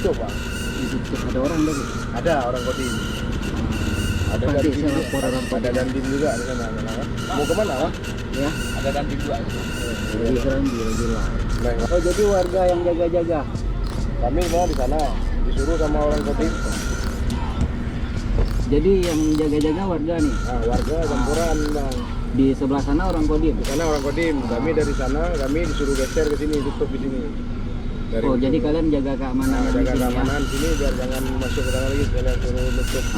ditutup Pak. Ditutup, ada orang lagi. Ada orang Kodim. Ada Nanti Dandim saya juga. lapor orang Kodim. Ada Dandim juga di sana. Mau kemana Pak? Ya, Ada Dandim juga. di Serambi lagi lah. Nah, Oh, jadi warga yang jaga-jaga. kami mau di sana disuruh sama orang Kodim. Jadi yang jaga-jaga warga nih. Nah, warga campuran Bang. Di sebelah sana orang Kodim. Di sana orang Kodim. Kami dari sana kami disuruh geser ke sini, tutup di sini. Dari Oh, itu. jadi kalian jaga keamanan Nah, di jaga sini ya. keamanan sini biar jangan masuk ke sana lagi. Kalian suruh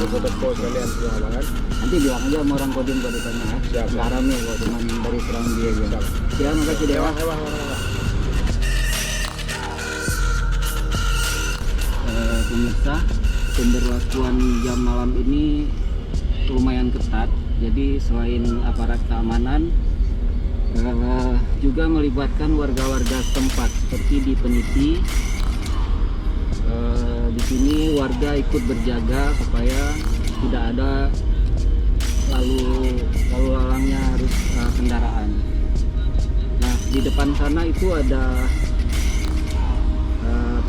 tutup toko sekalian semua kan. Nanti bilang aja sama orang Kodim kalau di sana ya. Siap. Nggak rame kok, cuma dari Serambi aja. Siap. Ya, makasih Dewa. Hewan. Pemirsa, pemberlakuan jam malam ini lumayan ketat. Jadi selain aparat keamanan, juga melibatkan warga-warga setempat seperti di Peniti. Di sini warga ikut berjaga supaya tidak ada lalu lalangnya arus kendaraan. Nah, di depan sana itu ada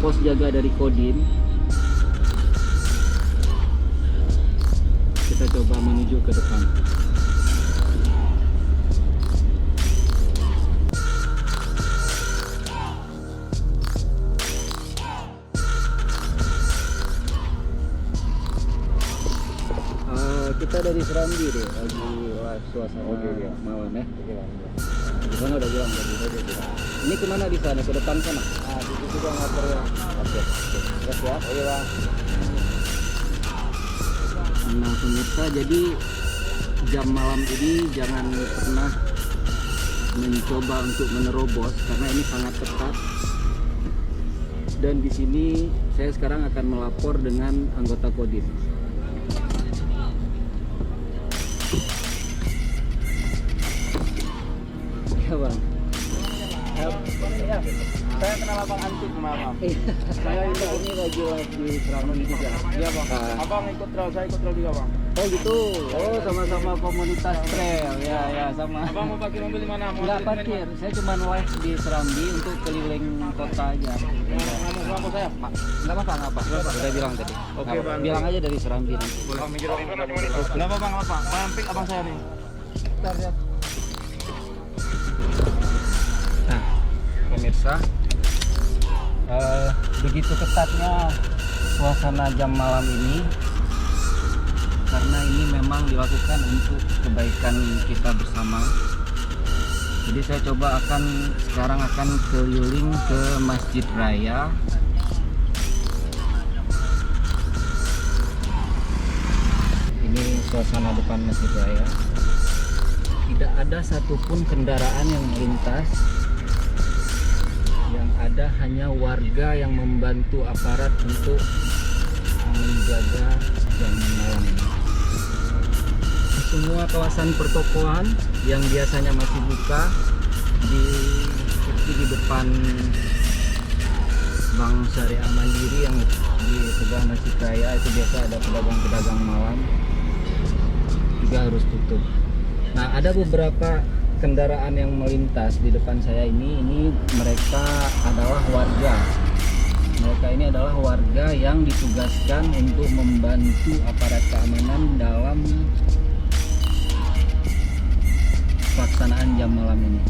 pos jaga dari Kodim. Kita coba menuju ke depan. Kita dari Serambi deh, lagi suasana malam ya. Di sana udah bilang tadi. Ini kemana di sana? Ke depan sana? Nah, di situ juga ngatur ya. Oke. Yes ya. Oke Bang. Nah pemirsa, jadi jam malam ini jangan pernah mencoba untuk menerobos karena ini sangat ketat. Dan di sini saya sekarang akan melapor dengan anggota Kodim. Ya Bang. Ya. Saya kenal Abang Antik malam. Saya ini lagi di Serambi juga. Iya Bang. Abang ikut trail, saya ikut trail juga Bang. Oh gitu. Oh sama-sama komunitas trail. Ya sama. Abang mau pakai mobil di mana? Nggak parkir. Saya cuma live di Serambi untuk keliling kota aja. Ngomong sama saya. Pak, nggak apa-apa. Udah bilang tadi. Oke, Nggak apa-apa. Bang. Bilang aja dari Serambi nanti. Boleh mikir apa? Kenapa Bang? Apa? Pampik abang saya nih. Nah, pemirsa, begitu ketatnya suasana jam malam ini karena ini memang dilakukan untuk kebaikan kita bersama. Jadi saya coba sekarang akan keliling ke Masjid Raya. Ini suasana depan Masjid Raya. Tidak ada satupun kendaraan yang melintas. Yang ada hanya warga yang membantu aparat untuk menjaga jam malam ini. Semua kawasan pertokoan yang biasanya masih buka seperti di depan Bank Syariah Mandiri yang di sebelah Masjid Raya itu biasa ada pedagang-pedagang malam juga harus tutup. Nah, ada beberapa kendaraan yang melintas di depan saya ini mereka adalah warga. Mereka ini adalah warga yang ditugaskan untuk membantu aparat keamanan dalam pelaksanaan jam malam ini.